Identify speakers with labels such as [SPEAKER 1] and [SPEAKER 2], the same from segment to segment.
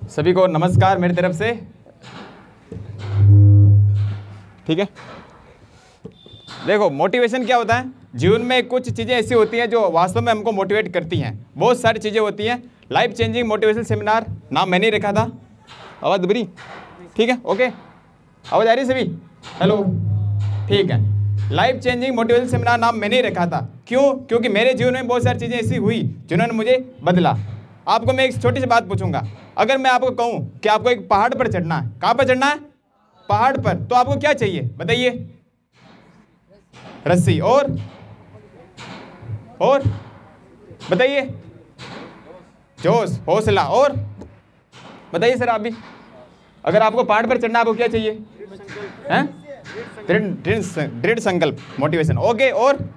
[SPEAKER 1] सभी को नमस्कार मेरी तरफ से। ठीक है, देखो मोटिवेशन क्या होता है। जीवन में कुछ चीज़ें ऐसी होती हैं जो वास्तव में हमको मोटिवेट करती हैं। बहुत सारी चीज़ें होती हैं। लाइफ चेंजिंग मोटिवेशनल सेमिनार नाम मैंने ही रखा था। आवाज़ दुबरी, ठीक है, ओके, आवाज़ आ रही सभी, हेलो, ठीक है। लाइफ चेंजिंग मोटिवेशनल सेमिनार नाम मैंने ही रखा था। क्यों? क्योंकि मेरे जीवन में बहुत सारी चीज़ें ऐसी हुई जिन्होंने मुझे बदला। आपको मैं एक छोटी सी बात पूछूंगा, अगर मैं आपको कहूँ कि आपको एक पहाड़ पर चढ़ना है, कहाँ पर चढ़ना है? पहाड़ पर, तो आपको क्या चाहिए बताइए? रस्सी, और बताइए, जोश, हौसला, और बताइए सर आप भी, अगर आपको पहाड़ पर चढ़ना आपको क्या चाहिए? हैं? दृढ़ संकल्प, मोटिवेशन, ओके, और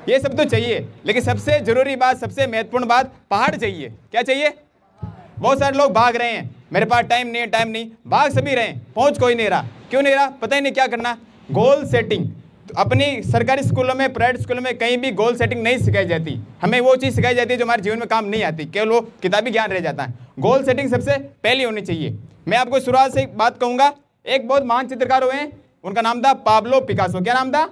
[SPEAKER 1] ये सब तो चाहिए, लेकिन सबसे जरूरी बात, सबसे महत्वपूर्ण बात, पहाड़ चाहिए। क्या चाहिए? बहुत सारे लोग भाग रहे हैं, मेरे पास टाइम नहीं, भाग सभी रहे हैं, पहुंच कोई नहीं रहा। क्यों नहीं रहा? पता ही नहीं क्या करना। गोल सेटिंग अपनी सरकारी स्कूलों में, प्राइवेट स्कूलों में कहीं भी गोल सेटिंग नहीं सिखाई जाती। हमें वो चीज़ सिखाई जाती है जो हमारे जीवन में काम नहीं आती, केवल वो किताबी ज्ञान रह जाता है। गोल सेटिंग सबसे पहले होनी चाहिए। मैं आपको शुरुआत से एक बात कहूँगा। एक बहुत महान चित्रकार हुए हैं, उनका नाम था पाब्लो पिकासो। क्या नाम था?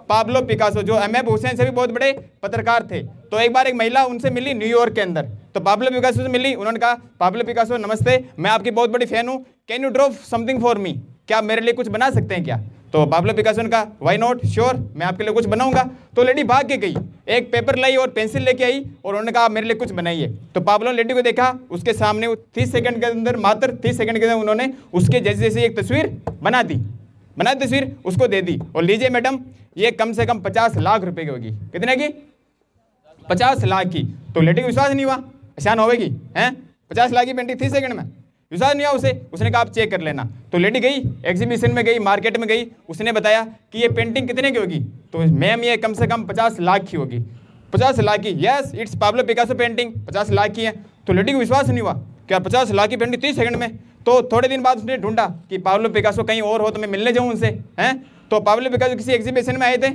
[SPEAKER 1] पाब्लो पिकासो, जो एम.एफ. हुसैन से भी बहुत बड़े पत्रकार थे। तो एक बार एक महिला उनसे मिली न्यूयॉर्क के अंदर, तो पाब्लो पिकासो से मिली। उन्होंने कहा, पाब्लो पिकासो नमस्ते, मैं आपकी बहुत बड़ी फैन हूँ, can you draw something for me? क्या मेरे लिए कुछ बना सकते हैं क्या? तो पाब्लो पिकासो ने कहा, व्हाई नॉट, श्योर, मैं आपके लिए कुछ बनाऊंगा। तो लेडी भाग के गई, एक पेपर लाई और पेंसिल लेके आई और उन्होंने कहा, मेरे लिए कुछ बनाइए। तो पाब्लो ने लेडी को देखा, उसके सामने 30 सेकंड के अंदर, मात्र 30 सेकंड के अंदर उन्होंने उसके जैसे जैसे एक तस्वीर बना दी तस्वीर उसको दे दी, और लीजिए मैडम, ये कम से कम 50 लाख रुपए की होगी। कितने की? 50 लाख की। तो लेडी को विश्वास नहीं हुआ, आसान होगी हैं? 50 लाख की पेंटिंग 30 सेकंड में, विश्वास नहीं हुआ उसे। उसने कहा, आप चेक कर लेना। तो लेडी गई, एग्जीबिशन में गई, मार्केट में गई, उसने बताया कि ये पेंटिंग कितने की होगी? तो मैम ये कम से कम 50 लाख की होगी। 50 लाख की? Yes, it's Pablo Picasso painting, 50 lakh की है। तो लेडी को विश्वास नहीं हुआ, क्या 50 लाख की पेंटिंग 30 सेकंड में? तो थोड़े दिन बाद उसने ढूंढा कि पाब्लो पिकासो कहीं और हो तो मैं मिलने जाऊँ उनसे, हैं? तो पाब्लो पिकासो किसी एग्जीबिशन में आए थे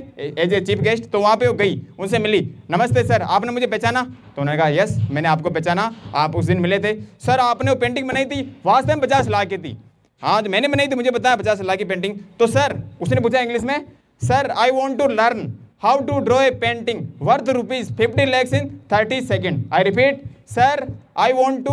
[SPEAKER 1] एज ए चीफ गेस्ट, तो वहाँ पे वो गई, उनसे मिली। नमस्ते सर, आपने मुझे पहचाना? तो उन्होंने कहा, यस, मैंने आपको पहचाना, आप उस दिन मिले थे। सर आपने वो पेंटिंग बनाई थी, वास्तव में 50 लाख की थी। हाँ, जो मैंने बनाई थी, मुझे बताया 50 लाख की पेंटिंग। तो सर, उसने पूछा इंग्लिश में, sir I want to learn how to draw a painting worth ₹50 lakhs in 30 seconds. I repeat, sir, I want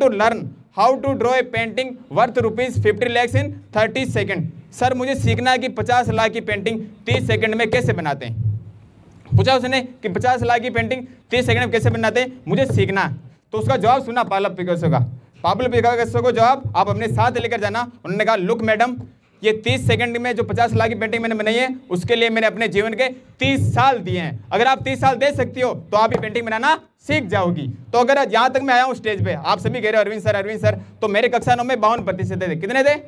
[SPEAKER 1] to learn how to draw a painting worth ₹50 lakhs in 30 seconds. Sir मुझे सीखना है कि 50 लाख की painting 30 second में कैसे बनाते हैं। पूछा उसने कि 50 लाख की पेंटिंग 30 सेकंड में कैसे बनाते हैं, मुझे सीखना है। तो उसका जवाब सुना पाब्लो पिकासो का। पाब्लो पिकासो को जवाब आप अपने साथ लेकर जाना। उन्होंने कहा, लुक मैडम, ये 30 सेकंड में जो 50 लाख की पेंटिंग मैंने बनाई है, उसके लिए मैंने अपने जीवन के 30 साल दिए हैं। अगर आप 30 साल दे सकती हो तो आप ये पेंटिंग बनाना सीख जाओगी। तो अगर यहाँ तक मैं आया हूँ स्टेज पे, आप सभी कह रहे हो अरविंद सर, तो मेरे कक्षा 9 में 52% थे। कितने थे?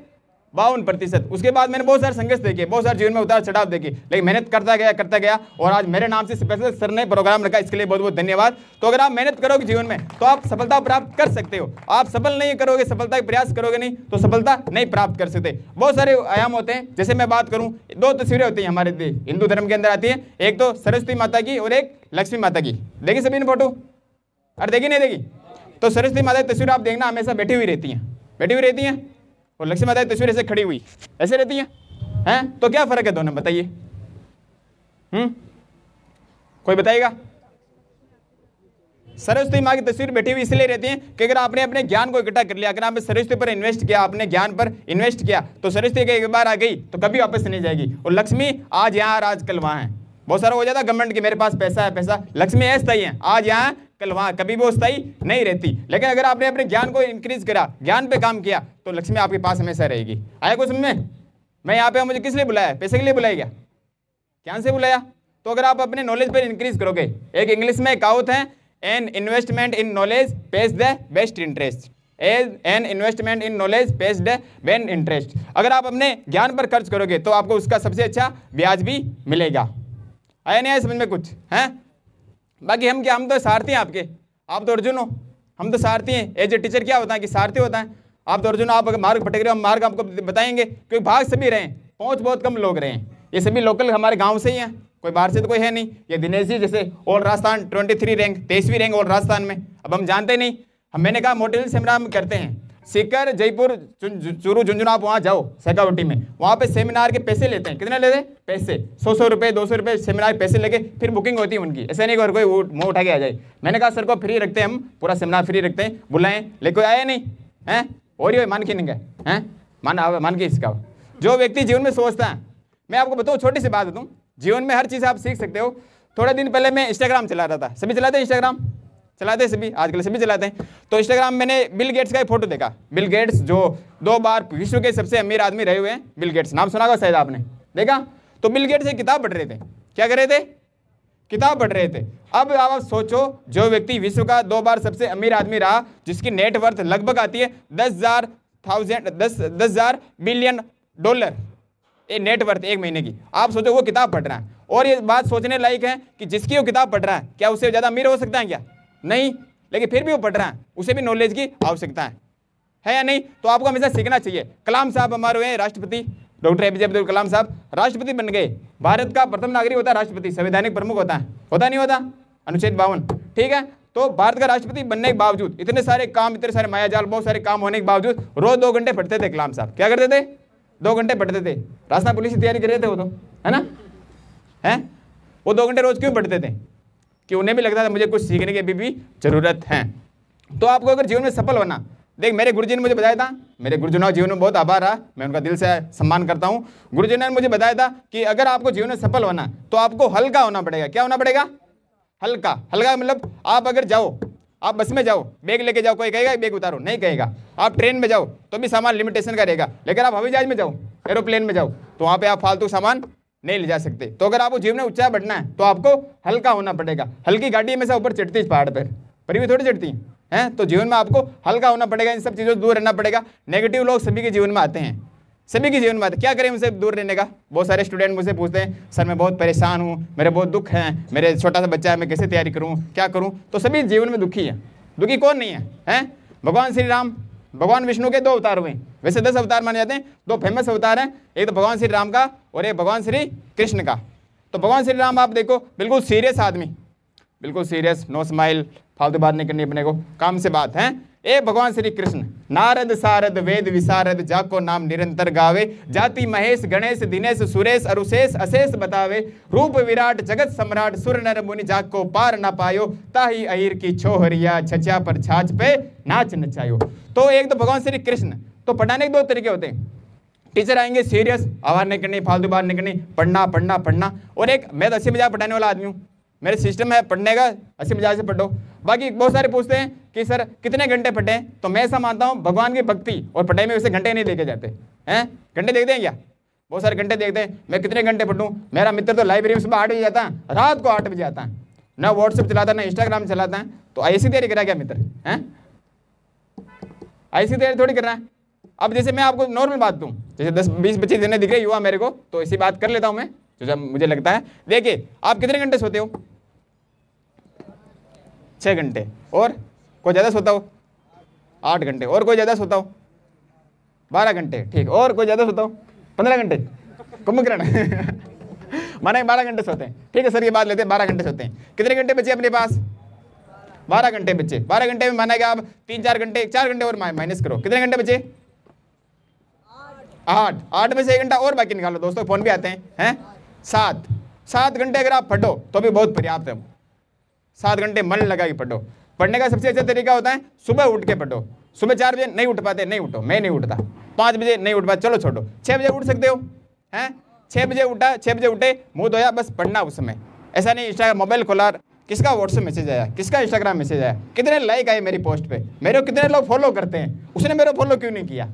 [SPEAKER 1] 52%। उसके बाद मैंने बहुत सारे संघर्ष देखे, बहुत सारे जीवन में उतार चढ़ाव देखे, लेकिन मेहनत करता गया, और आज मेरे नाम से स्पेशल सर ने प्रोग्राम रखा, इसके लिए बहुत बहुत धन्यवाद। तो अगर आप मेहनत करोगे जीवन में तो आप सफलता प्राप्त कर सकते हो। आप सफल नहीं करोगे, सफलता का प्रयास करोगे नहीं, तो सफलता नहीं प्राप्त कर सकते। बहुत सारे आयाम होते हैं। जैसे मैं बात करूँ, 2 तस्वीरें होती हैं हमारे हिंदू धर्म के अंदर आती है, एक तो सरस्वती माता की और एक लक्ष्मी माता की। देखी सभी ने फोटो? अरे देखी नहीं देखी? तो सरस्वती माता की तस्वीर आप देखना, हमेशा बैठी हुई रहती हैं, और लक्ष्मी माता की तस्वीर ऐसे खड़ी हुई ऐसे रहती हैं। तो क्या फर्क है दोनों, बताइए? कोई बताएगा? सरस्वती माँ की तस्वीर बैठी हुई इसलिए रहती है कि अगर आपने अपने ज्ञान को इकट्ठा कर लिया, अगर आपने सरस्वती पर इन्वेस्ट किया, अपने ज्ञान पर इन्वेस्ट किया, तो सरस्वती के एक बार आ गई तो कभी वापस नहीं जाएगी। और लक्ष्मी आज यहाँ आज कल वहाँ है। बहुत सारा हो जाता गवर्नमेंट की, मेरे पास पैसा है, पैसा। लक्ष्मी अस्थायी है, आज यहाँ कल वहाँ, कभी वो स्थायी नहीं रहती। लेकिन अगर आपने अपने ज्ञान को इंक्रीज करा, ज्ञान पे काम किया, तो लक्ष्मी आपके पास हमेशा रहेगी। आया कुछ समझ में? मैं यहाँ पे मुझे किस लिए बुलाया? पैसे के लिए बुलाया क्या? ज्ञान से बुलाया। तो अगर आप अपने नॉलेज पर इंक्रीज करोगे, एक इंग्लिश में कहावत है, an investment in knowledge page the best interest. An investment in knowledge page the best interest. अगर आप अपने ज्ञान पर खर्च करोगे तो आपको उसका सबसे अच्छा ब्याज भी मिलेगा। आया नहीं आया समझ में कुछ? हैं? बाकी हम क्या, हम तो सारथी हैं आपके, आप तो अर्जुन हो, हम तो सारथी हैं। एज ए टीचर क्या होता है कि सारथी होता है। आप तो अर्जुन, आप मार्ग भटक रहे हो, हम मार्ग आपको बताएंगे, क्योंकि भाग सभी रहे हैं, पहुंच बहुत कम लोग रहे हैं। ये सभी लोकल हमारे गांव से ही हैं, कोई बाहर से तो कोई है नहीं। ये दिनेश जी जैसे ऑल राजस्थान 23 रैंक, 23वीं रैंक ऑल राजस्थान में। अब हम जानते नहीं, मैंने कहा मोटिवेशनल सेमिनार हम करते हैं, सीकर, जयपुर, चूरू, झुंझुनू, आप वहाँ जाओ शेखावटी में, वहाँ पे सेमिनार के पैसे लेते हैं। कितने लेते हैं पैसे? 100 रुपये, 200 रुपये सेमिनार के पैसे लेके फिर बुकिंग होती है उनकी। ऐसे नहीं कोई मुँह उठा के आ जाए। मैंने कहा सर को फ्री रखते हैं हम, पूरा सेमिनार फ्री रखते हैं, बुलाएं, लेकिन कोई आया नहीं है। और ये मान के नहीं गए हैं, मान के इसका। जो व्यक्ति जीवन में सोचता है, मैं आपको बताऊँ छोटी सी बात बताऊँ, जीवन में हर चीज़ आप सीख सकते हो। थोड़े दिन पहले मैं इंस्टाग्राम चला रहा था, सभी चलाते हैं इंस्टाग्राम, चलाते सभी, आजकल सभी चलाते हैं। तो इंस्टाग्राम मैंने बिल गेट्स का एक फोटो देखा। बिल गेट्स जो 2 बार विश्व के सबसे अमीर आदमी रहे हुए हैं, बिल गेट्स, नाम सुना होगा शायद आपने, देखा? तो बिल गेट्स एक किताब पढ़ रहे थे। क्या कर रहे थे? किताब पढ़ रहे थे। अब आप सोचो, जो व्यक्ति विश्व का 2 बार सबसे अमीर आदमी रहा, जिसकी नेटवर्थ लगभग आती है 10,000 बिलियन डॉलर, ये नेटवर्थ एक महीने की, आप सोचो वो किताब पढ़ रहा है। और ये बात सोचने लायक है कि जिसकी वो किताब पढ़ रहा है, क्या उससे ज़्यादा अमीर हो सकता है क्या? नहीं, लेकिन फिर भी वो पढ़ रहा है, उसे भी नॉलेज की आवश्यकता है या नहीं? तो आपको हमेशा सीखना चाहिए। कलाम साहब हमारे हुए राष्ट्रपति, डॉक्टर APJ अब्दुल कलाम साहब राष्ट्रपति बन गए। भारत का प्रथम नागरिक होता है राष्ट्रपति, संवैधानिक प्रमुख होता है, होता नहीं होता? अनुच्छेद 52, ठीक है। तो भारत का राष्ट्रपति बनने के बावजूद, इतने सारे काम, इतने सारे मायाजाल, बहुत सारे काम होने के बावजूद रोज 2 घंटे पढ़ते थे कलाम साहब। क्या करते थे? 2 घंटे पढ़ते थे। राजस्थान पुलिस की तैयारी कर रहे थे वो, तो है ना, है? वो 2 घंटे रोज क्यों पढ़ते थे? कि उन्हें भी लगता था मुझे कुछ सीखने की अभी भी जरूरत है। तो आपको अगर जीवन में सफल होना, देख मेरे गुरुजी ने मुझे बताया था, मेरे गुरुजनों जीवन में बहुत आभार रहा, मैं उनका दिल से सम्मान करता हूँ। गुरुजी ने मुझे बताया था कि अगर आपको जीवन में सफल होना तो आपको हल्का होना पड़ेगा। क्या होना पड़ेगा? हल्का। हल्का मतलब आप अगर जाओ, आप बस में जाओ, बैग लेके जाओ, कोई कहेगा बैग उतारो? नहीं कहेगा। आप ट्रेन में जाओ तो भी सामान लिमिटेशन का रहेगा, लेकिन आप हवाई जहाज में जाओ, एरोप्लेन में जाओ, तो वहाँ पे आप फालतू सामान नहीं ले जा सकते। तो अगर आपको जीवन में ऊंचाई बढ़ना है तो आपको हल्का होना पड़ेगा। हल्की गाड़ी हमेशा ऊपर चढ़ती है पहाड़ पर भी थोड़ी चढ़ती है। तो जीवन में आपको हल्का होना पड़ेगा, इन सब चीज़ों से दूर रहना पड़ेगा। नेगेटिव लोग सभी के जीवन में आते हैं, सभी के जीवन में आते हैं। क्या करें उनसे दूर रहने का? बहुत सारे स्टूडेंट मुझसे पूछते हैं, सर मैं बहुत परेशान हूँ, मेरे बहुत दुख है, मेरे छोटा सा बच्चा है, मैं कैसे तैयारी करूँ, क्या करूँ? तो सभी जीवन में दुखी है। दुखी कौन नहीं है? भगवान श्री राम, भगवान विष्णु के 2 अवतार हुए, वैसे 10 अवतार माने जाते हैं। 2 फेमस अवतार हैं, एक तो भगवान श्री राम का और एक भगवान श्री कृष्ण का। तो भगवान श्री राम आप देखो, बिल्कुल सीरियस आदमी, बिल्कुल सीरियस, नो स्माइल, फालतू बात नहीं करनी अपने को, काम से बात है। ए भगवान श्री कृष्ण, नारद सारद वेद विशारद, जाको नाम निरंतर गावे, जाति महेश गणेश दिनेश सुरेश अरुशेष अशेष बतावे, रूप विराट जगत सम्राट, सुर नर मुनि जाको पार ना पायो, ताही अहिर की छोहरिया, छचा पर छाछ पे नाच नचायो। तो एक तो भगवान श्री कृष्ण। तो पढ़ाने के 2 तरीके होते हैं। टीचर आएंगे सीरियस, आवाज नहीं करनी, फालतू बात नहीं करनी, पढ़ना पढ़ना पढ़ना। और एक मैं तो 80 मजाक पढ़ाने वाला आदमी हूँ, मेरे सिस्टम है पढ़ने का, 80 मजाक से पढ़ो। बाकी बहुत सारे पूछते हैं कि सर कितने घंटे पढ़ें, तो मैं ऐसा मानता हूँ भगवान की भक्ति और पढ़ाई में वैसे घंटे नहीं देखे जाते हैं। घंटे देखते हैं क्या? बहुत सारे घंटे देखते हैं। मैं कितने घंटे पढ़ूँ? मेरा मित्र तो लाइब्रेरी में सुबह 8 बजे जाता है, रात को 8 बजे आता है, ना व्हाट्सएप चलाता है ना इंस्टाग्राम चलाता है। तो ऐसी तैयारी करा क्या मित्र? हैं ऐसी तैयारी थोड़ी कर रहा है। अब जैसे मैं आपको नॉर्मल बात दूँ, जैसे 10-20 बच्चे जिन्हें दिख रहे युवा मेरे को, तो ऐसी बात कर लेता हूँ मैं जो जब मुझे लगता है। देखिए आप कितने घंटे सोते हो? 6 घंटे। और कोई ज़्यादा सोता हो? 8 घंटे। और कोई ज़्यादा सोता हो? 12 घंटे। ठीक। और कोई ज़्यादा सोता हो? 15 घंटे। कुंभकर्ण माना 12 घंटे सोते हैं। ठीक है सर, ये बात लेते हैं, 12 घंटे सोते हैं। कितने घंटे बचे अपने पास? 12 घंटे बचे। 12 घंटे में माना कि आप 3-4 घंटे, 4 घंटे और माइनस करो, कितने घंटे बचे? 8 में से 1 घंटा और बाकी निकालो। दोस्तों फोन भी आते हैं। 7 घंटे अगर आप पढ़ो तो भी बहुत पर्याप्त है। 7 घंटे मन लगा के पढ़ो। पढ़ने का सबसे अच्छा तरीका होता है सुबह उठ के पढ़ो। सुबह 4 बजे नहीं उठ पाते, नहीं उठो, मैं नहीं उठता। 5 बजे नहीं उठ पाते, चलो छोड़ो, 6 बजे उठ सकते हो हैं। 6 बजे उठा, 6 बजे उठे, मुंह धोया, बस पढ़ना उस समय। ऐसा नहीं इंस्टाग्राम मोबाइल खोला, किसका व्हाट्सएप मैसेज आया, किसका इंस्टाग्राम मैसेज आया, कितने लाइक आए मेरी पोस्ट पे, मेरे को कितने लोग फॉलो करते हैं, उसने मेरे को फॉलो क्यों नहीं किया।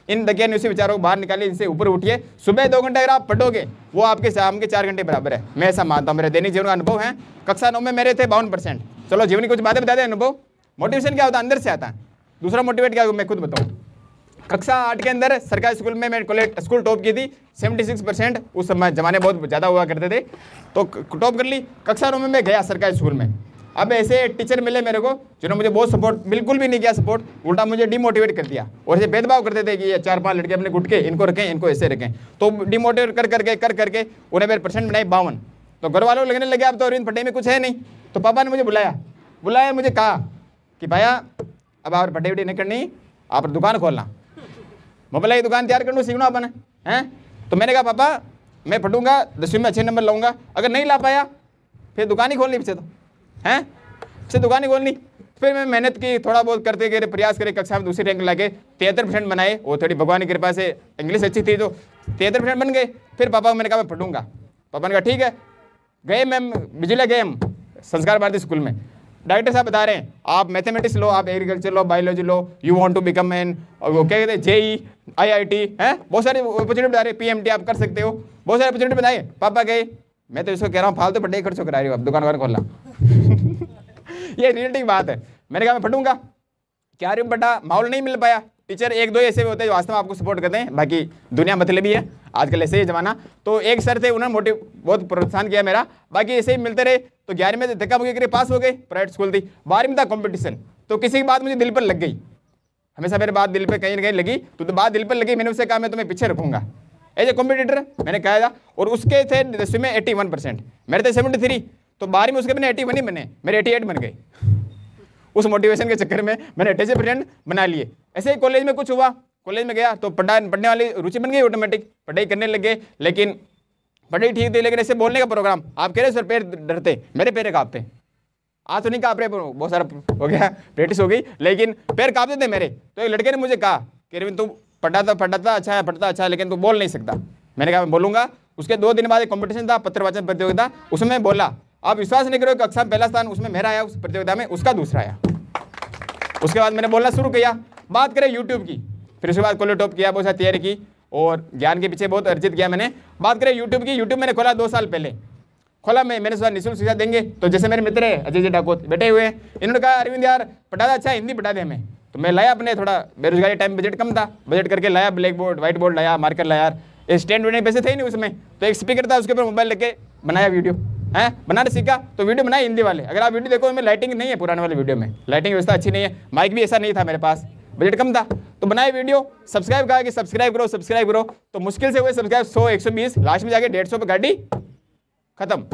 [SPEAKER 1] इन दकियान उसी विचारों को बाहर निकालिए, इनसे ऊपर उठिए। सुबह 2 घंटे अगर आप पढ़ोगे वो आपके शाम के 4 घंटे बराबर है। मैं ऐसा मानता हूँ, मेरे दैनिक जीवन का अनुभव है। कक्षा 9 में मेरे थे 52%। चलो जीवन की कुछ बातें बता दें। अनुभव मोटिवेशन क्या होता है? अंदर से आता है। दूसरा मोटिवेट क्या मैं खुद बताऊँ। कक्षा 8 के अंदर सरकारी स्कूल में मैंने स्कूल टॉप की थी 76%। उस समय जमाने बहुत ज़्यादा हुआ करते थे, तो टॉप कर ली। कक्षा 9 में मैं गया सरकारी स्कूल में। अब ऐसे टीचर मिले मेरे को जिन्होंने मुझे बहुत सपोर्ट, बिल्कुल भी नहीं किया सपोर्ट, उल्टा मुझे डिमोटिवेट कर दिया। और ऐसे भेदभाव करते थे कि ये 4-5 लड़के अपने गुट के, इनको रखें, इनको ऐसे रखें। तो डिमोटिवेट कर करके उन्हें मेरे परसेंट बनाए 52। तो घर वालों लगने लगे अब तो अरविंद पढ़ाई में कुछ है नहीं। तो पापा ने मुझे बुलाया, मुझे कहा कि भैया अब आप पढ़ाई वढ़ाई नहीं करनी, आप दुकान खोलना, मोबाइल की दुकान तैयार करना सीखना अपन हैं। तो मैंने कहा पापा मैं पढ़ूंगा, 10वीं में अच्छे नंबर लाऊंगा, अगर नहीं ला पाया फिर दुकान ही खोलनी पीछे, तो हैं पीछे दुकान ही खोलनी। फिर मैं मेहनत की, थोड़ा बहुत करते गए, प्रयास करे, कक्षा में दूसरी रैंक लाके 73% बनाए। वो थोड़ी भगवान की कृपा से इंग्लिश अच्छी थी तो 73% बन गए। फिर पापा को मैंने कहा मैं पढ़ूंगा, पापा ने कहा ठीक है। गए मैम बिजली गए हम संस्कार भारती स्कूल में, डायरेक्टर साहब बता रहे हैं आप मैथमेटिक्स लो, आप एग्रीकल्चर लो, बायोलॉजी लो, you want to become an, वो क्या कहते हैं जेई IIT हैं, बहुत सारी अपॉर्चुनिटी बता रहे, PMT आप कर सकते हो, बहुत सारी अपॉर्चुनिटी बताए। पापा गए, मैं तो इसको कह रहा हूँ फालतू पढ़ाई खर्चो करा रही हो, अब दुकान खोलना ये रियलिटी की बात है। मैंने कहा मैं पढ़ूंगा, क्या रे बटा माहौल नहीं मिल पाया। टीचर एक दो ऐसे होते हैं जो वास्तव में आपको सपोर्ट करते हैं, बाकी दुनिया मतलबी है आजकल, ऐसे ही जमाना। तो एक सर थे, उन्होंने बहुत प्रोत्साहन किया मेरा, बाकी ऐसे ही मिलते रहे। तो 11वीं में धक्का मुक्की करके पास हो गए, प्राइवेट स्कूल थी। 12वीं में था कॉम्पिटिशन, तो किसी की बात मुझे दिल पर लग गई, हमेशा मेरे बात दिल पे कहीं ना कहीं लगी, तो बात दिल पर लगी। मैंने उससे कहा मैं तुम्हें पीछे रखूंगा एज ए कॉम्पिटिटर, मैंने कहा था। और उसके थे 10वीं में 81%, मेरे थे 73, तो 12वीं में उसके मैंने 81 ही बने, मेरे 88 बन गए। उस मोटिवेशन के चक्कर में मैंने 88% बना लिए। ऐसे ही कॉलेज में कुछ हुआ, कॉलेज में गया तो पढ़ने वाली रुचि बन गई, ऑटोमेटिक पढ़ाई करने लगे। लेकिन पढ़ाई ठीक थी, लेकिन ऐसे बोलने का प्रोग्राम, आप कह रहे सर पैर डरते, मेरे पैर कांपते, आज तो नहीं काँप रहे, बहुत सारा हो गया, प्रैक्टिस हो गई, लेकिन पैर कांपते थे मेरे। तो एक लड़के ने मुझे कहा कि रविंद्र तू पढ़ता अच्छा है, पढ़ता अच्छा है, लेकिन तू बोल नहीं सकता। मैंने कहा मैं बोलूंगा। उसके 2 दिन बाद एक कॉम्पिटिशन था, पत्र वाचन प्रतियोगिता, उसमें बोला, आप विश्वास नहीं करो, कक्षा में पहला स्थान उसमें मेरा आया, उस प्रतियोगिता में उसका दूसरा आया। उसके बाद मैंने बोलना शुरू किया। बात करें यूट्यूब की, फिर उसके बाद कॉलेज टॉप किया, बहुत सारी तैयारी की और ज्ञान के पीछे बहुत अर्जित किया मैंने। बात करें यूट्यूब की, यूट्यूब मैंने खोला 2 साल पहले खोला, मैंने सोचा निःशुल्क शिक्षा देंगे। तो जैसे मेरे मित्र है अजय जी डाकोत बैठे हुए हैं, इन्होंने कहा अरविंद यार पढ़ाता अच्छा, हिंदी पढ़ा दे हमें। तो मैं लाया, अपने थोड़ा बेरोजगारी टाइम बजट कम था, बजट करके लाया, ब्लैक बोर्ड व्हाइट बोर्ड लाया, मार्कर लाया, स्टैंड उड़ने पैसे थे नहीं उसमें, तो एक स्पीकर था उसके ऊपर मोबाइल लेके बनाया वीडियो है, बनाना सीखा। तो वीडियो बनाई हिंदी वाले, अगर आप वीडियो देखो, में लाइटिंग नहीं है, पुराने वाले वीडियो में लाइटिंग व्यवस्था अच्छी नहीं है, माइक भी ऐसा नहीं था मेरे पास, बजट कम था, तो बनाए वीडियो। सब्सक्राइब कहा कि सब्सक्राइब करो, तो मुश्किल से हुए सब्सक्राइब 100 120, लास्ट में जाके 150 पे गाड़ी खत्म।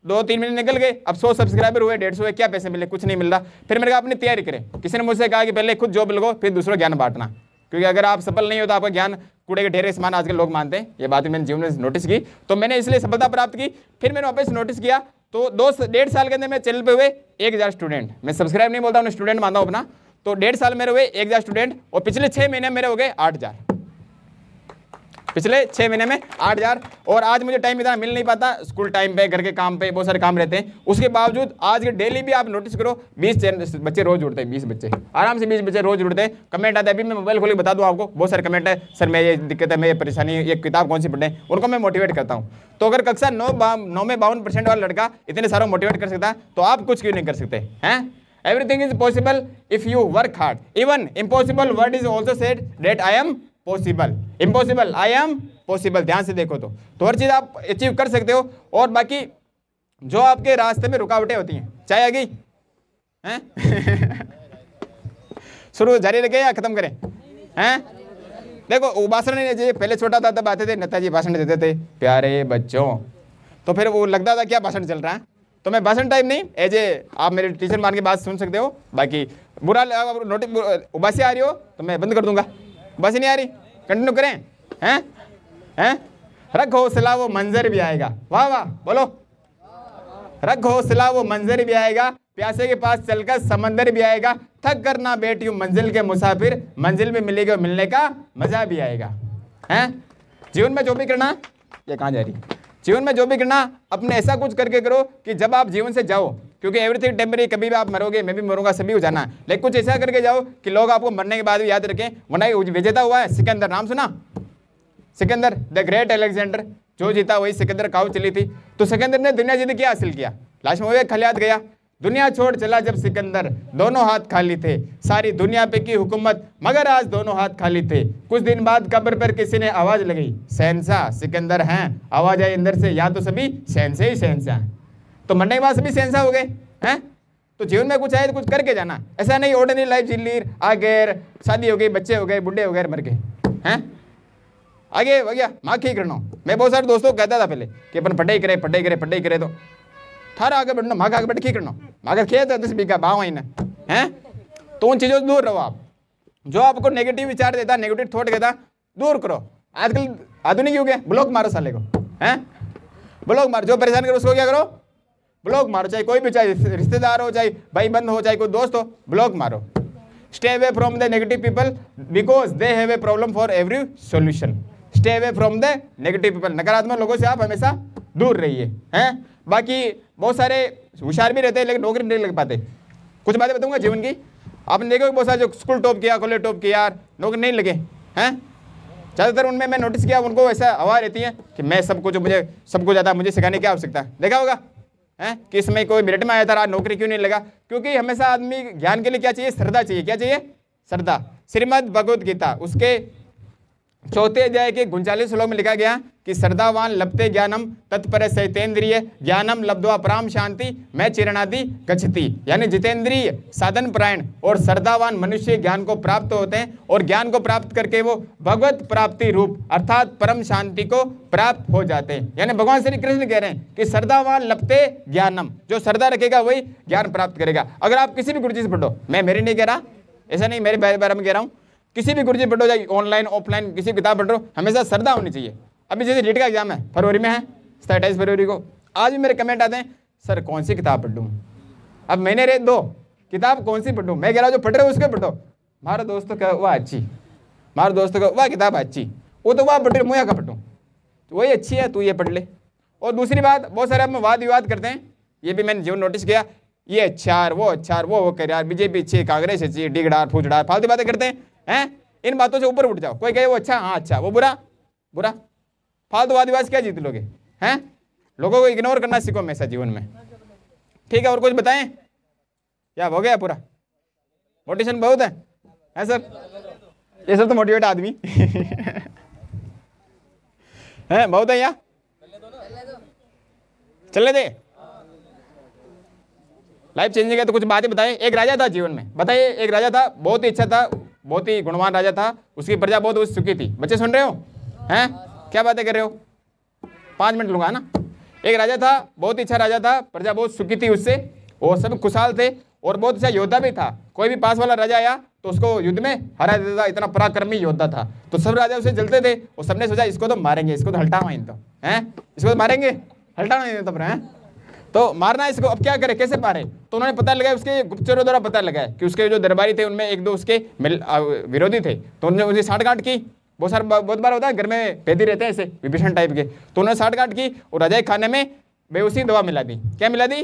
[SPEAKER 1] 2-3 महीने निकल गए, अब 100 सब्सक्राइबर हुए, 150 हुए, क्या पैसे मिले, कुछ नहीं मिल रहा। फिर मैंने कहा अपनी तैयारी करें। किसी ने मुझसे कहा कि पहले खुद जॉब लगो, फिर दूसरों ज्ञान बांटना, क्योंकि अगर आप सफल नहीं हो तो आपका ज्ञान कूड़े के ढेर समान आजकल लोग मानते हैं। ये बात मैंने जीवन में नोटिस की, तो मैंने इसलिए सफलता प्राप्त की। फिर मैंने वापस नोटिस किया, तो 2-1.5 साल के अंदर मेरे चैनल पे हुए 1000 स्टूडेंट। मैं सब्सक्राइब नहीं बोलता हूँ, स्टूडेंट मानता हूँ अपना। तो 1.5 साल मेरे हुए 1000 स्टूडेंट, और पिछले 6 महीने मेरे हो गए 8000, पिछले 6 महीने में 8000। और आज मुझे टाइम इतना मिल नहीं पाता, स्कूल टाइम पे, घर के काम पे, बहुत सारे काम रहते हैं। उसके बावजूद आज के डेली भी आप नोटिस करो 20 बच्चे रोज जुड़ते हैं, 20 बच्चे आराम से 20 बच्चे रोज जुड़ते हैं। कमेंट आता है, अभी मैं मोबाइल खोल के बता दूं आपको, बहुत सारे कमेंट है, सर मैं ये दिक्कत है, मैं ये परेशानी, ये किताब कौन सी पढ़ें, उनको मैं मोटिवेट करता हूँ। तो अगर कक्षा 9 में 52% वाला लड़का इतने सारा मोटिवेट कर सकता है, तो आप कुछ क्यों नहीं कर सकते हैं। Everything is possible if you work hard, even impossible word is also said that I am possible, impossible I am possible. ध्यान से देखो तो हर चीज़ आप अचीव कर सकते हो। और बाकी जो आपके रास्ते में रुकावटें होती हैं, चाहे आ गई हैं शुरू जारी रखें या खत्म करें हैं। देखो वो भाषण नहीं, पहले छोटा था तब आते थे नेताजी भाषण देते थे, प्यारे बच्चों, तो फिर वो लगता था क्या भाषण चल रहा है। तो मैं भाषण टाइप नहीं, एज ए आप मेरे टीचर मान के बात सुन सकते हो। बाकी बुरा उबासी आ रही हो तो मैं बंद कर दूंगा, उबासी नहीं आ रही कंटिन्यू करें हैं। रख हौसला वो मंजर भी आएगा, वाह वाह बोलो, रख हौसला वो मंजर भी आएगा, प्यासे के पास चलकर समंदर भी आएगा, थक कर ना बैठियो मंजिल के मुसाफिर, मंजिल में मिलेगा मिलने का मजा भी आएगा हैं। जीवन में जो भी करना, ये कहाँ जा रही, जीवन में जो भी करना अपने ऐसा कुछ करके करो कि जब आप जीवन से जाओ, क्योंकि एवरीथिंग टेम्परेरी, कभी भी आप मरोगे, मैं भी मरूंगा, सभी हो जाना है, लेकिन कुछ ऐसा करके जाओ कि लोग आपको मरने के बाद भी याद रखें। वरना विजेता हुआ है सिकंदर, नाम सुना, सिकंदर द ग्रेट अलेक्जेंडर, जो जीता वही सिकंदर, काऊ चली थी। तो सिकंदर ने दुनिया जीत क्या हासिल किया, लास्ट में वो एक खलियात गया, दुनिया छोड़ चला जब सिकंदर, दोनों हाथ खाली थे, सारी दुनिया पे की हुकूमत मगर आज दोनों हाथ खाली थे। कुछ दिन बाद कब्र पर किसी ने आवाज लगाई, शहंशाह सिकंदर हैं, आवाज आई अंदर से, या तो सभी शहंशाह ही शहंशाह। तो मरने के बाद सभी शहंशाह हो गए हैं। तो जीवन में कुछ आए तो कुछ करके जाना, ऐसा नहीं ऑर्डिनरी लाइफ जी ली, आ गए, शादी हो गई, बच्चे हो गए, बुढ़े हो गए, मर गए हैं, आगे हो गया माँ की करना। मैं बहुत सारे दोस्तों को कहता था पहले कि अपन पढ़ाई करे, तो थारा आगे बढ़ना, माँ का आगे बढ़ की करना, माँ का खेत है 10 बीघा बाव आई ना हैं, तो उन चीज़ों से दूर रहो आप। जो आपको नेगेटिव विचार देता, नेगेटिव थॉट देता, दूर करो। आजकल आधुनिक युग है, ब्लॉक मारो साले को, हैं ब्लॉक मारो। जो परेशान करो उसको क्या करो, ब्लॉक मारो। चाहे कोई भी, चाहे रिश्तेदार हो, चाहे भाई बंद हो, चाहे कोई दोस्त हो, ब्लॉक मारो। Stay away from the negative people because they have a problem for every solution. Stay away from the negative people, नकारात्मक लोगों से आप हमेशा दूर रहिए, हैं। बाकी बहुत सारे होशियार भी रहते हैं लेकिन नौकरी नहीं लग पाते। कुछ बातें बताऊंगा जीवन की, आपने देखो बहुत सारे जो स्कूल टॉप किया, कॉलेज टॉप किया, यार नौकरी नहीं लगे, हैं। ज़्यादातर उनमें मैं नोटिस किया, उनको ऐसा हवा रहती है कि मैं सब कुछ, मुझे सब कुछ ज़्यादा, मुझे सिखाने की आवश्यकता है। देखा होगा हैं कि इसमें कोई मेरिट में आया था, आज नौकरी क्यों नहीं लगा? क्योंकि हमेशा आदमी ज्ञान के लिए क्या चाहिए, श्रद्धा चाहिए। क्या चाहिए? श्रद्धा। श्रीमद् भगवद गीता उसके 4 अध्याय के 39 श्लोक में लिखा गया कि श्रद्धावान लभते ज्ञानम तत्पर सहितेन्द्रिय ज्ञानम लब्ध्वा पराम शांति मैं चिरणादि गच्छति। यानी जितेंद्रिय, साधन परायण और श्रद्धावान मनुष्य ज्ञान को प्राप्त होते हैं और ज्ञान को प्राप्त करके वो भगवत प्राप्ति रूप अर्थात परम शांति को प्राप्त हो जाते हैं। यानी भगवान श्री कृष्ण कह रहे हैं कि श्रद्धावान लभते ज्ञानम, जो श्रद्धा रखेगा वही ज्ञान प्राप्त करेगा। अगर आप किसी भी गुरु जी से पढ़ो, मैं मेरी नहीं कह रहा, ऐसा नहीं, मेरे बारे में कह रहा हूँ, किसी भी गुरु जी पढ़ो, चाहे ऑनलाइन ऑफलाइन किसी किताब पढ़ रहे हो, हमेशा श्रद्धा होनी चाहिए। अभी जैसे रीट का एग्जाम है, फरवरी में है, 27 फरवरी को। आज भी मेरे कमेंट आते हैं, सर कौन सी किताब पढ़ूं? अब मैंने रे 2 किताब कौन सी पढ़ूं? मैं कह रहा हूँ जो पढ़ रहे हो उसके पढ़ो। हमारे दोस्तों का वह अच्छी, हमारे दोस्तों का वह किताब अच्छी, वो तो वह पढ़ रहे, मुझे का पढ़ूँ, तो वही अच्छी है, तू ये पढ़ ले। और दूसरी बात, बहुत सारे हम वाद विवाद करते हैं, ये भी मैंने जीवन नोटिस किया, ये अच्छा वो कर यार, बीजेपी अच्छी, कांग्रेस अच्छी, डिगडार फूचडार फालतू बातें करते हैं। इन बातों से ऊपर उठ जाओ। कोई कहे वो अच्छा, हाँ अच्छा, वो बुरा बुरा, फालतू वाद विवाद क्या जीत लोगे, हैं। लोगों को इग्नोर करना सीखो हमेशा जीवन में, ठीक है। और कुछ बताएं, क्या हो गया? पूरा मोटिवेशन बहुत है सर, ये सब तो मोटिवेट आदमी है, बहुत है। यहाँ चलने दे, लाइफ चेंजिंग है। तो कुछ बातें बताएं। एक राजा था जीवन में, बताइए, एक राजा था, बहुत ही अच्छा था, बहुत ही गुणवान राजा था, उसकी प्रजा बहुत सुखी थी। बच्चे सुन रहे हो, हैं? क्या बातें कर रहे हो? 5 मिनट लूंगा ना। एक राजा था, बहुत ही अच्छा राजा था, प्रजा बहुत सुखी थी उससे, और सब खुशहाल थे, और बहुत अच्छा योद्धा भी था। कोई भी पास वाला राजा आया तो उसको युद्ध में हरा देता था, इतना पराक्रमी योद्धा था। तो सब राजा उसे जलते थे, और सबने सोचा इसको तो मारेंगे, इसको तो हल्टावा इन, तो हैं, इसको तो मारेंगे, हल्टाना नहीं देता, हैं तो मारना इसको। अब क्या करे, कैसे मारे? तो उन्होंने पता लगाया, उसके गुप्तचरों द्वारा पता लगाया कि उसके जो दरबारी थे उनमें 1-2 उसके विरोधी थे, तो उन्होंने उनसे साठगांठ की। बहुत बार होता है, घर में भेदी रहते हैं ऐसे विभीषण टाइप के, तो उन्होंने साठगांठ की और राजा के खाने में बेहोशी दवा मिला दी। क्या मिला दी?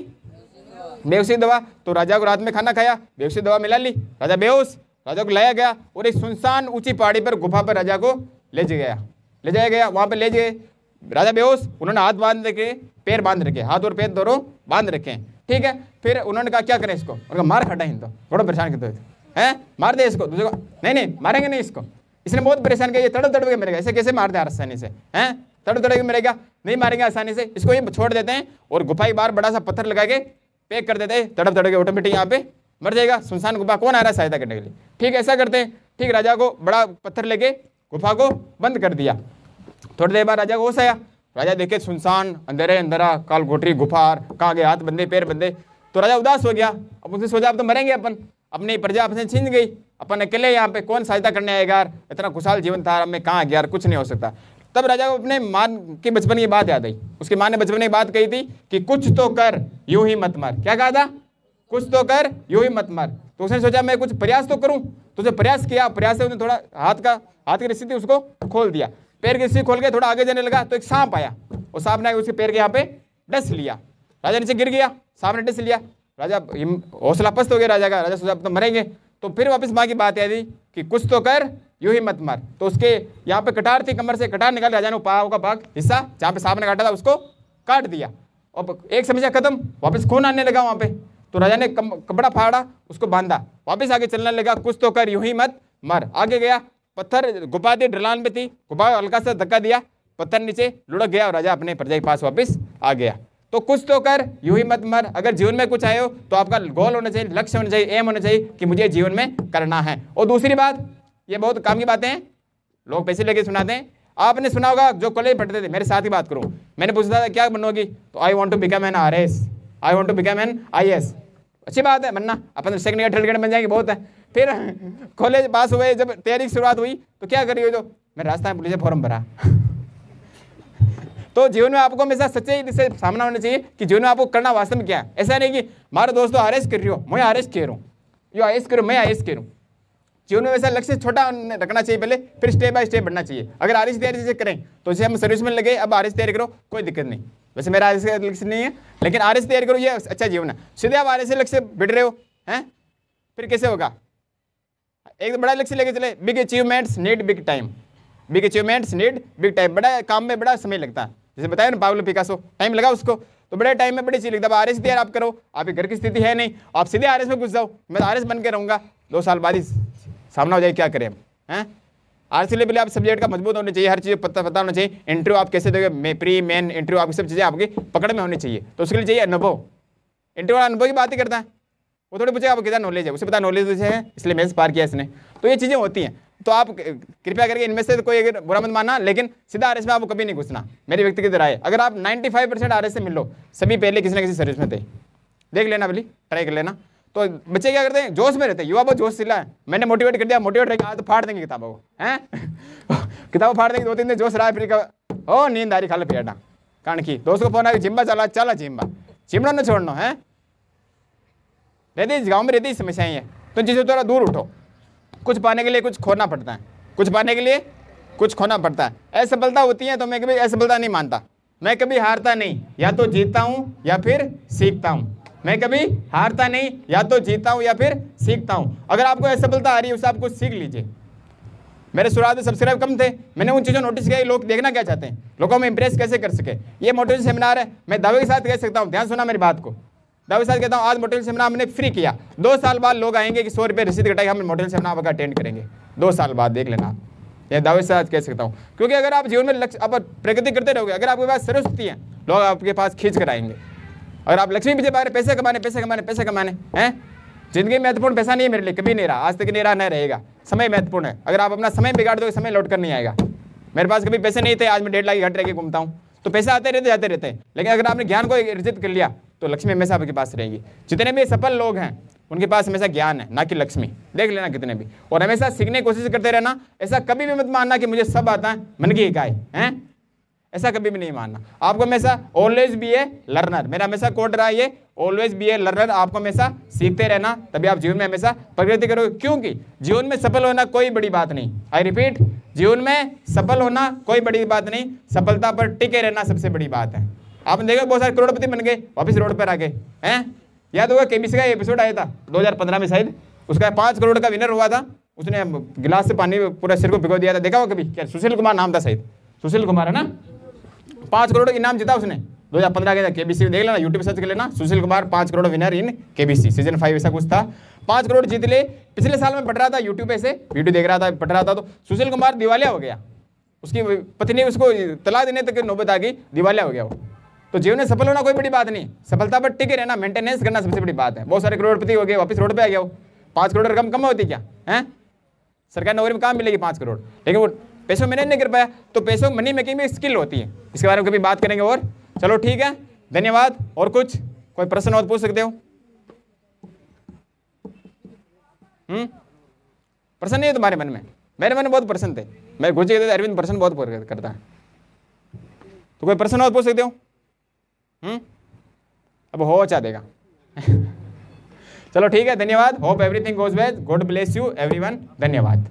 [SPEAKER 1] बेहोशी दवा। तो राजा को रात में खाना खाया, बेहोशी दवा मिला ली, राजा बेहोश। राजा को लाया गया और एक सुनसान ऊंची पहाड़ी पर, गुफा पर राजा को ले जाया गया। वहां पर ले गए, राजा बेहोश, उन्होंने हाथ बांध रखे, पैर बांध रखे, हाथ और पैर दोनों बांध रखे, ठीक है। फिर उन्होंने कहा क्या करें इसको, उनका मार खटा इन, तो बड़ा परेशान करते थे, हैं मार दे इसको। दूसरे को नहीं मारेंगे नहीं इसको, इसने बहुत परेशान किया, ये तड़प के मरेगा, ऐसे कैसे मार दे आसानी से, हैं तड़प के मरेगा, नहीं मारेंगे आसानी से, इसको ये छोड़ देते हैं और गुफा के बाहर बड़ा सा पत्थर लगा के पैक कर देते हैं, तड़प के ऑटोमेटिक यहाँ पे मर जाएगा। सुनसान गुफा, कौन आ रहा है सहायता करने के लिए, ठीक ऐसा करते हैं, ठीक। राजा को बड़ा पत्थर लेके गुफा को बंद कर दिया। थोड़ी देर बाद राजा को होश आया, राजा देखे सुनसान, अंधेरे अंधेरा, काल गोटरी गुफा, कहाँ गए हाथ बंदे पैर बंदे। तो राजा उदास हो गया। अब उसने सोचा अब तो मरेंगे अपन, अपनी प्रजा अपने छीन गई, अपन अकेले यहाँ पे कौन सहायता करने आएगा यार, इतना खुशहाल जीवन था, मैं कहाँ गया यार, कुछ नहीं हो सकता। तब राजा को अपने माँ की बचपन की बात याद आई। उसकी माँ ने बचपन की बात कही थी कि कुछ तो कर यूं ही मत मर। क्या कहा था? कुछ तो कर यूं ही मत मर। तो उसने सोचा मैं कुछ प्रयास तो करूं, तो जो प्रयास किया, प्रयास से उसने थोड़ा हाथ की रस्सी थी उसको खोल दिया, पैर की रस्सी खोल के थोड़ा आगे जाने लगा तो एक सांप आया, और सांप ने उसके पैर के यहाँ पे डस लिया, राजा नीचे गिर गया, सांप ने डस लिया। राजा हौसला पस्त हो गया राजा का, राजा सोचा अब तो मरेंगे। तो फिर वापस माँ की बात याद आई कि कुछ तो कर यूं ही मत मर। तो उसके यहाँ पे कटार थी, कमर से कटार निकाल, राजा ने पाव का भाग हिस्सा जहाँ पे सांप ने काटा था उसको काट दिया, और एक समस्या खत्म, वापस खून आने लगा वहाँ पे। तो राजा ने कपड़ा फाड़ा, उसको बांधा, वापस आगे चलने लगा, कुछ तो कर यूं ही मत मर। आगे गया, पत्थर गुफा थी, ढलान में थी, गुफा हल्का सा धक्का दिया, पत्थर नीचे लुढ़क गया और राजा अपने प्रजा के पास वापस आ गया। तो कुछ तो कर यूं ही मत मर। अगर जीवन में कुछ आए हो तो आपका गोल होना चाहिए, लक्ष्य होना चाहिए, एम होना चाहिए कि मुझे जीवन में करना है। और दूसरी बात, ये बहुत काम की बातें हैं, लोग पैसे लेके सुनाते हैं। आपने सुना होगा, जो कॉलेज पढ़ते थे, मेरे साथ ही बात करूं, मैंने पूछा था क्या बनोगी, तो I want to become an RS, I want to become an IAS। अच्छी बात है बनना, अपन सेकंड ग्रेड थर्ड ग्रेड बन जाएंगे, बहुत है, फिर कॉलेज पास हुए, जब तैयारी की शुरुआत हुई तो क्या करी हो, जो मैं राजस्थान पुलिस फॉर्म भरा। तो जीवन में आपको हमेशा सच्चाई से सामना होना चाहिए कि जीवन में आपको करना वास्तव में क्या है। ऐसा नहीं कि मारे दोस्तों आरएस कर रही हो, मैं आरएस कह रहा हूँ, यो आरएस करो, मैं आरएस कह रहा हूँ। जीवन में वैसा लक्ष्य छोटा रखना चाहिए पहले, फिर स्टेप बाय स्टेप बढ़ना चाहिए। अगर आरएस तैयारी से करें तो जैसे हम सर्विस में लगे, अब आरएस तैयारी करो, कोई दिक्कत नहीं। वैसे मेरा आरएस का लक्ष्य नहीं है, लेकिन आरएस तैयारी करो, ये अच्छा जीवन है। सीधे आप आरएस से लक्ष्य बढ़ रहे हो हैं, फिर कैसे होगा। एक बड़ा लक्ष्य लेके चले, big achievements need big time, big achievements need big time. बड़ा काम में बड़ा समय लगता है, जैसे बताया ना पाब्लो पिकासो, टाइम लगा उसको, तो बड़े टाइम में बड़ी चीज लगता है। आरएस तैयार आप करो, आपके घर की स्थिति है नहीं, आप सीधे आरएस में घुस जाओ, मैं आरएस बन के रहूंगा, 2 साल बाद ही सामना हो जाए, क्या करें हैं। आरएस के लिए पहले आप सब्जेक्ट का मजबूत होने चाहिए, हर चीज़ पता होना चाहिए। इंटरव्यू आप कैसे दोगे, प्री मेन इंटरव्यू, आपकी सब चीज़ें आपकी पकड़ में होनी चाहिए। तो उसके लिए चाहिए अनुभव। इंटरव्यू वाला अनुभव की बात ही करता है, वो थोड़ी पूछेगा आपको कितना नॉलेज है, उसे पता नॉलेज है इसलिए मेंस पार किया इसने। तो ये चीज़ें होती हैं, तो आप कृपया करके इनमें से कोई अगर बुरा मत मानना, लेकिन सीधा आरएस में आपको कभी नहीं घुसना, मेरी व्यक्तिगत राय है। अगर आप 95% आरएस से मिल लो, सभी पहले किसी ना किसी सर्विस में थे, देख लेना भली, ट्राई कर लेना। तो बच्चे क्या करते हैं, जोश में रहते हैं, युवा बहुत जोश सिला है, मैंने मोटिवेट कर दिया, मोटिवेट रहेगा आज तो फाड़ देंगे किताबों को हैं। किताबों फाड़ देंगे, 2-3 दिन जोश रहा है, फिर ओ नींद आ रही, खा लो पेटा कारण की दोस्त को फोन आया, जिम्बा चला जिम्बा, चिमड़ा न छोड़ना है। रहती गाँव में रहती समस्याएं हैं, तो चीज़ों थोड़ा दूर उठो। कुछ पाने के लिए कुछ खोना पड़ता है, कुछ पाने के लिए कुछ खोना पड़ता है। असफलता होती है तो मैं कभी असफलता नहीं मानता, मैं कभी हारता नहीं, या तो जीतता हूँ या फिर सीखता हूँ। मैं कभी हारता नहीं, या तो जीतता हूँ या फिर सीखता हूँ। अगर आपको असफलता आ रही है उससे आप कुछ सीख लीजिए। मेरे शुरुआत में सब्सक्राइब कम थे, मैंने उन चीज़ों नोटिस किया, लोग देखना क्या चाहते हैं, लोगों में इंप्रेस कैसे कर सके। ये मोटिवेशन सेमिनार है, मैं दावे के साथ कह सकता हूँ, ध्यान सुना मेरी बात को, दावे के साथ कहता हूँ, आज मोटिवेशन सेमिनार हमने फ्री किया। 2 साल बाद लोग आएंगे कि 100 रुपये रसीद कटाई, हम मोटिवेशन सेमिनार आपका अटेंड करेंगे 2 साल बाद, देख लेना। ये दावे के साथ कह सकता हूँ, क्योंकि अगर आप जीवन में लक्ष्य आप प्रगति करते रहोगे, अगर आपके पास सरस्वती है, लोग आपके पास खींच कर आएंगे। अगर आप लक्ष्मी पीछे पा रहे पैसे कमाने पैसे कमाने पैसे कमाने हैं, जिंदगी में महत्वपूर्ण पैसा नहीं है मेरे लिए, कभी नहीं रहा, आज तक नहीं रहा, नहीं रहेगा। समय महत्वपूर्ण है, अगर आप अपना समय बिगाड़ दोगे, समय लौट कर नहीं आएगा। मेरे पास कभी पैसे नहीं थे, आज मैं 1.5 लाख घट रह के घूमता हूँ, तो पैसे आते रहते जाते रहते हैं। लेकिन अगर आपने ज्ञान को अर्जित कर लिया तो लक्ष्मी हमेशा आपके पास रहेगी। जितने भी सफल लोग हैं उनके पास हमेशा ज्ञान है, ना कि लक्ष्मी, देख लेना कितने भी। और हमेशा सीखने की कोशिश करते रहना, ऐसा कभी भी मत मानना कि मुझे सब आता है, मन की इकाई है, ऐसा कभी भी नहीं मानना। आपको हमेशा ऑलवेज बी ए लर्नर, मेरा हमेशा कोड रहा है ये, ऑलवेज बी ए लर्नर। आपको हमेशा सीखते रहना, तभी आप जीवन में हमेशा प्रगति करोगे। क्योंकि जीवन में सफल होना कोई बड़ी बात नहीं, आई रिपीट, जीवन में सफल होना कोई बड़ी बात नहीं, सफलता पर टिके रहना सबसे बड़ी बात है। आपने देखा बहुत सारे करोड़पति बन गए, वापिस रोड पर आ गए हैं। याद होगा केबीसी का एपिसोड आया था 2015 में शायद, उसका 5 करोड़ का विनर हुआ था, उसने गिलास से पानी पूरा सिर को भिगो दिया था, देखा हो कभी क्या? सुशील कुमार नाम था शायद, सुशील कुमार है ना, 5 करोड़ इनाम जीता उसने 2015 के, केबीसी देख लेना, यूट्यूब सर्च कर लेना, Sushil Kumar 5 crore winner in KBC season 5 ऐसा कुछ था, 5 करोड़ जीत ले। पिछले साल में पढ़ रहा था यूट्यूब पे से वीडियो देख रहा था, पढ़ रहा था, तो सुशील कुमार दिवालिया हो गया, उसकी पत्नी उसको तलाक देने तक नौबत आ गई, दिवालिया हो गया वो। तो जीवन में सफल होना कोई बड़ी बात नहीं, सफलता पर टिके रहना, मेंटेनेंस करना सबसे बड़ी बात है। बहुत सारे करोड़पति हो गए, वापस रोड पे आ गया वो। 5 करोड़ रकम कम होती क्या है? सरकारी नौकरी में काम मिलेगी 5 करोड़, लेकिन वो पैसों मैनेज नहीं कर पाया। तो पैसों मनी मेकिंग में स्किल होती है, इसके बारे में कभी बात करेंगे। और चलो ठीक है, धन्यवाद। और कुछ कोई प्रश्न और पूछ सकते हो? प्रश्न नहीं है तुम्हारे मन में? मेरे मन में बहुत प्रश्न थे, मैं घुस गए थे, अरविंद प्रश्न बहुत करता है, तो कोई प्रश्न और पूछ सकते हो? अब हो चाह देगा। चलो ठीक है, धन्यवाद। Hope everything goes well, God bless you everyone, धन्यवाद।